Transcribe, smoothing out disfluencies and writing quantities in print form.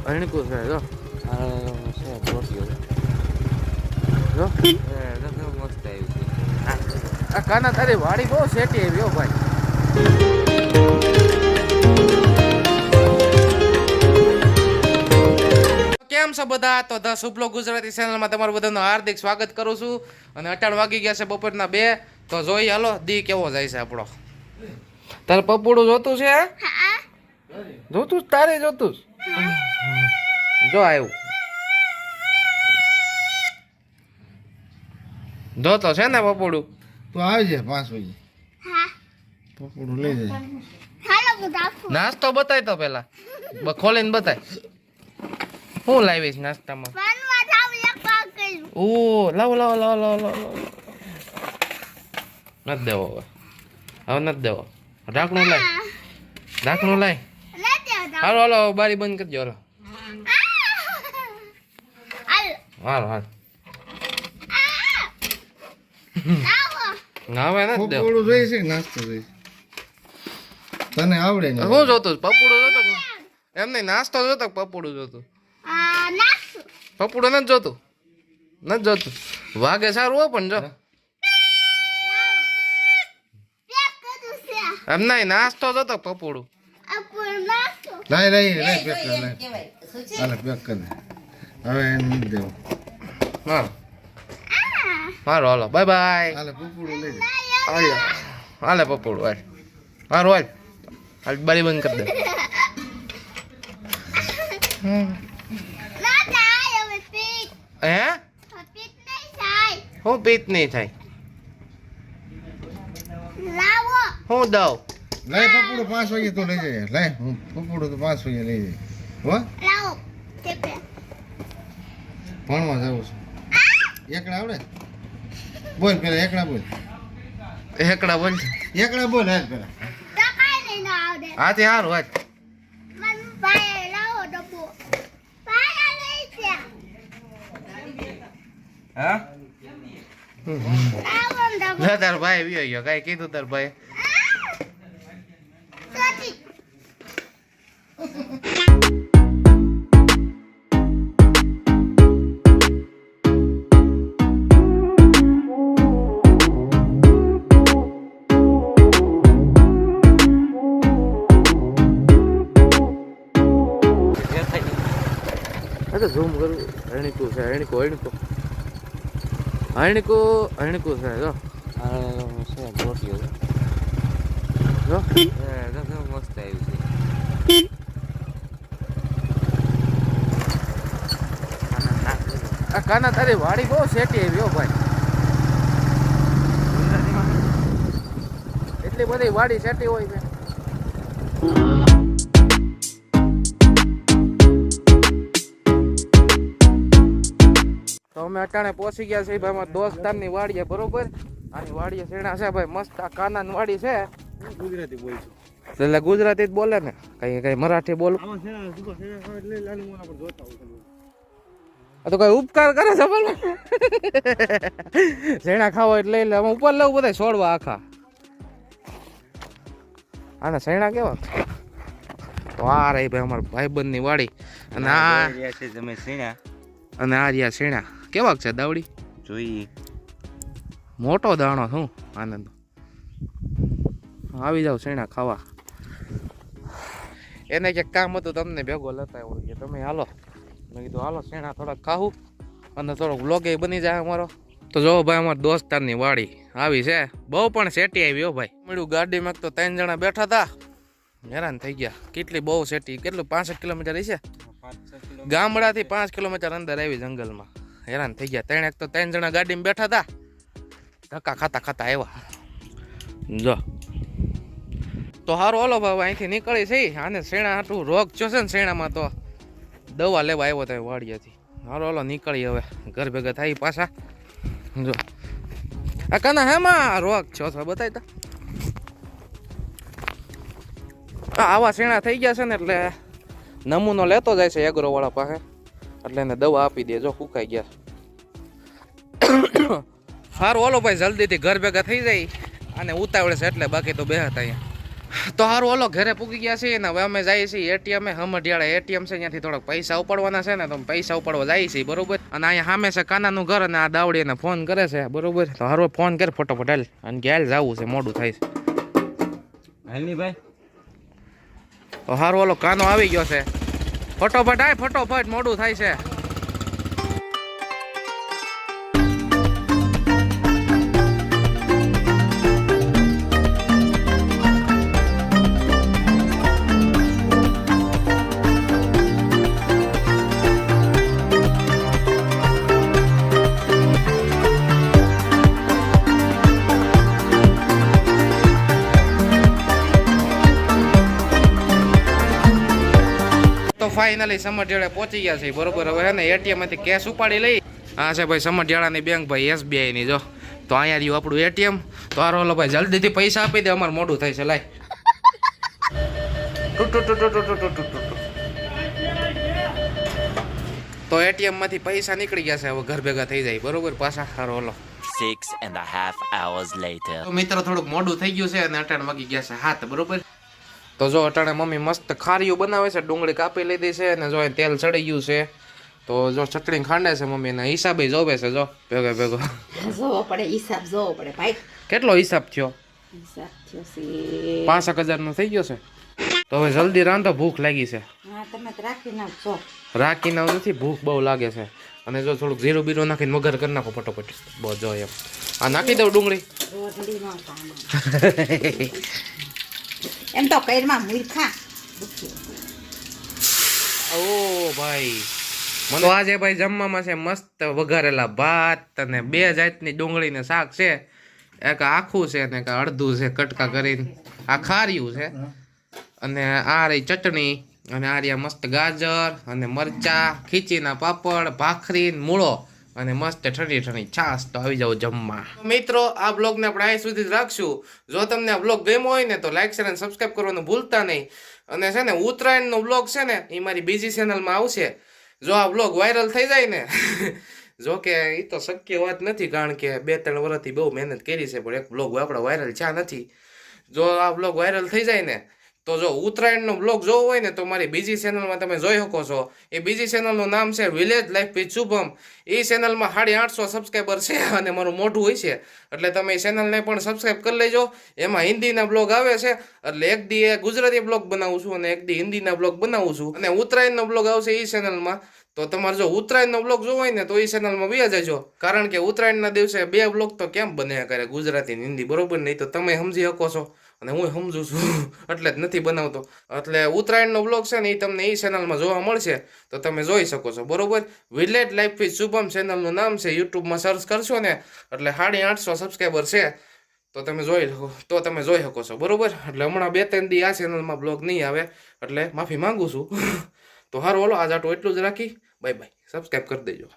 હરણીકો છે જો આ છે રોટીઓ જો મસ્ત આવી છે આ કાના તારી વાડી બહુ સેટી આવી હો ભાઈ કેમ છો બધા તો ધ શુભલો ગુજરાતી ચેનલમાં તમારું બધાનું હાર્દિક સ્વાગત કરું છું અને 8 વાગી ગયા છે બપોરના 2 તો જોઈ હાલો દી કેવો જાય છે આપણો તારે પપોડું જોતું છે જોતું તારે જોતું જો આવ્યું જોતો છે ને પપોડું તો આવજે 5 વાગે પકોડું લઈ જાય નાસ્તો બતાય તો પેલા ખોલીને બતાય હું લાવીશ નાસ્તામાં ઓ લાવો લાવો લાવો લાવો લાવો નથી દેવો હવે નથી દેવો ઢાંકણું લાય હાલો હાલો બારી બંધ કરજો હાલો હાલ હવે નથી દેવો પકોડું જોઈ છે નાસ્તો જોઈ તને આવડે ને શું જોતું પપોડું જોતો એમ નહીં નાસ્તો જોતો પપોડું જોતું પપોડું નથી જોતું વાગે સારું હો પણ જો એમ નહીં નાસ્તો જોતો પપોડું લાય પેક કર હાલે પેક કર હવે એને નથી દેવું હાલો હાલો બાય બાય હાલે પકોડું લઈ જાય હાલે પપોડું હાલ હારું હાલ હાલ બારી બંધ કરી દે હે હું પીત નહીં થાય હું દઉં લાય પકોડું 5 વાગે તો લઈ જાય લાય હું પકોડું તો 5 વાગે લઈ જાય હો ભણવા જાઉં છું એકડા આવડે બોલ પેલા એકડા બોલ હાલ પેલા હાથી હારું હાથ તાર ભાઈ વિયો ગયો કઈ કીધું તાર ભાઈ ઝૂમ કરું હરણીકું છે હરણીકું છે જો છે રોટીઓ જો મસ્ત આવી છે આ કાના તારી વાડી બહુ સેટી આવી હો ભાઈ એટલી બધી વાડી સેટી હોય છે તો અમે અટાણે પહોંચી ગયા છે ભાઈ અમારા દોસ્તારની વાડીએ બરોબર આની વાડીએ શેણા છે ભાઈ મસ્ત આ કાનાની વાડી છે ગુજરાતી બોલ છું એટલે ગુજરાતી જ બોલે ને કઈ મરાઠી બોલ તો કઈ ઉપકાર કરે છે બોલે શેણા ખાવો એટલે લઈ લે અમે ઉપર લેવું બધા છોડવા આખા આના શેણા કેવા તો આ રહી ભાઈ અમારા ભાઈબંધની વાડી અને આ તમે શેણા અને આ રહ્યા શેણા કેવાક છે દાવડી જોઈએ મોટો દાણો શું આનંદ આવી જાવ શેણા ખાવા એને ક્યાંક કામ હતું તમને ભેગો લેતા હોય કે તમે હાલો મેં કીધું હાલો શેણા થોડાક ખાવું અને થોડોક વ્લોગે બની જાય અમારો તો જો ભાઈ અમારા દોસ્તારની વાડી આવી છે બહુ પણ સેટી આવી હો ભાઈ મળ્યું ગાડીમાં તો 3 જણા બેઠા હતા હેરાન થઈ ગયા કેટલી બહુ સેટી કેટલું 65 કિલોમીટર છે ગામડાથી 5 કિલોમીટર અંદર આવી જંગલમાં હેરાન થઈ ગયા એક તો 3 જણા ગાડીમાં બેઠા હતા ધક્કા ખાતા આવ્યા જો તો હારું ઓલો ભાઈ અહીંથી નીકળી છે આને શેણા હાટું રોગ થયો છે ને શેણામાં તો દવા લેવા આવ્યો ત્યાં વાડિયાથી હારો ઓલો નીકળી હવે ઘર ભેગા થાય પાછા જો આ કાના હેમાં રોગ થયો છે બતાય તો આવા શેણા થઈ ગયા છે ને એટલે નમૂનો લેતો જાય છે એગ્રો વાળા પાસે એટલે એને દવા આપી દે જો ફૂંકાઈ ગયા સારું ઓલો ભાઈ જલ્દીથી ઘર ભેગા થઈ જાય અને ઉતાવળે છે એટલે બાકી તો બેહતા અહીંયા તો હારું ઓલો ઘરે પૂગી ગયા છે ને હવે અમે જઈએ છીએ એટીએમ હમઢિયાળા એટીએમ છે ત્યાંથી થોડાક પૈસા ઉપાડવાના છે ને તો પૈસા ઉપાડવા જઈએ છીએ બરોબર અને અહીંયા સામે છે કાનાનું ઘર અને આ દાવડી એને ફોન કરે છે બરોબર તો હારો ફોન કરે ફટોફટ હાલ અને ક્યાં જવું છે મોડું થાય છે હાલ ની ભાઈ તો હારું ઓલો કાનો આવી ગયો છે ફટોફટ આય ફટોફટ મોડું થાય છે તો ફાઇનલી સમઢિયાળે પહોંચી ગયા છે બરોબર હવે હે ને એટીએમ માંથી કેશ ઉપાડી લઈ હા છે ભાઈ સમઢિયાળાની બેંક ભાઈ SBI ની જો તો અહીંયા રહ્યું આપણું એટીએમ તો હારો ઓલો ભાઈ જલ્દીથી પૈસા આપી દે અમારે મોડું થાય છે લાય તો એટીએમ માંથી પૈસા નીકળી ગયા છે હવે ઘર ભેગા થઈ જાય બરોબર પાછા હારો ઓલો 6.5 hours later. તો મિત્રો થોડુંક મોડું થઈ ગયું છે અને અટાણ વાગી ગયા છે હાથ બરોબર તો જો અટાણે મમ્મી મસ્ત ખારીયું બનાવે છે ડુંગળી કાપી લીધી છે અને જો તેલ ચડી ગયું છે તો જો ચટણી ખાંડે છે મમ્મી એના હિસાબે જોવે છે જો ભેગો ભેગો જોવો પડે હિસાબ જોવો પડે ભાઈ કેટલો હિસાબ થયો હિસાબ થયો છે 5,000 નો થઈ ગયો છે તો હવે જલ્દી રાંધો ભૂખ લાગી છે હા તમે તો રાખી નાખજો રાખી નાવ નથી ભૂખ બહુ લાગે છે અને જો થોડુંક જીરું બીરું નાખીને વઘાર કરી નાખો ફટોફટ બહુ જો એમ આ નાખી દઉં ડુંગળી રોટલી નો કામ એમ તો કઈરમાં મૂર્ખા ઓ ભાઈ મને આજે ભાઈ જમવામાં છે મસ્ત વઘારેલા ભાત અને 2 જાતની ડુંગળીને શાક છે એક આખું છે ને એક અડધું છે કટકા કરીને આ ખાર્યું છે અને આ રહી ચટણી અને આ રહ્યા મસ્ત ગાજર અને મરચા ખીચીના પાપડ ભાખરી મૂળો અને મસ્ત ઠંડી ઠંડી છાશ તો આવી જાવ જમવા મિત્રો આ બ્લોગને આપણે અહીં સુધી જ રાખશું જો તમને આ બ્લોગ ગમ્યો હોય ને તો લાઈક શેર અને સબસ્ક્રાઇબ કરવાનું ભૂલતા નહીં અને છે ને ઉત્તરાયણનો બ્લોગ છે ને એ મારી બીજી ચેનલમાં આવશે જો આ બ્લોગ વાયરલ થઈ જાય ને જો કે એ તો શક્ય વાત નથી કારણ કે 2-3 વર્ષથી બહુ મહેનત કરી છે પણ એક બ્લોગ આપણો વાયરલ થયા નથી જો આ બ્લોગ વાયરલ થઈ જાય ને તો જો ઉત્તરાયણનો બ્લોગ જોવો હોય ને તો મારી બીજી ચેનલમાં તમે જોઈ શકો છો એ બીજી ચેનલનું નામ છે વિલેજ લાઈફ વિથ શુભમ એ ચેનલમાં 850 સબસ્ક્રાઈબર છે અને મારું મોઢું હોય છે એટલે તમે એ ચેનલને પણ સબસ્ક્રાઈબ કરી લેજો એમાં હિન્દીના બ્લોગ આવે છે એટલે એક દી ગુજરાતી બ્લોગ બનાવું છું અને એક દી હિન્દીના બ્લોગ બનાવું છું અને ઉત્તરાયણનો બ્લોગ આવશે એ ચેનલમાં તો તમારે જો ઉત્તરાયણનો બ્લોગ જોવો હોય ને તો એ ચેનલમાં વ્યા જજો કારણ કે ઉત્તરાયણના દિવસે 2 બ્લોગ તો કેમ બન્યા કરે ગુજરાતી ને હિન્દી બરોબર નહીં તો તમે સમજી શકો છો અને હું સમજુ છું એટલે જ નથી બનાવતો એટલે ઉત્તરાયણનો બ્લોગ છે ને એ તમને એ ચેનલમાં જોવા મળશે તો તમે જોઈ શકો છો બરોબર વિલેજ લાઈફ વિથ શુભમ ચેનલનું નામ છે યુટ્યુબમાં સર્ચ કરશો ને એટલે 850 સબસ્ક્રાઈબર છે તો તમે જોઈ શકો છો બરોબર એટલે હમણાં 2-3 દી આ ચેનલમાં બ્લોગ નહીં આવે એટલે માફી માંગુ છું તો હારું ઓલો આજ આટલું એટલું જ રાખી બાય બાય સબસ્ક્રાઈબ કરી દેજો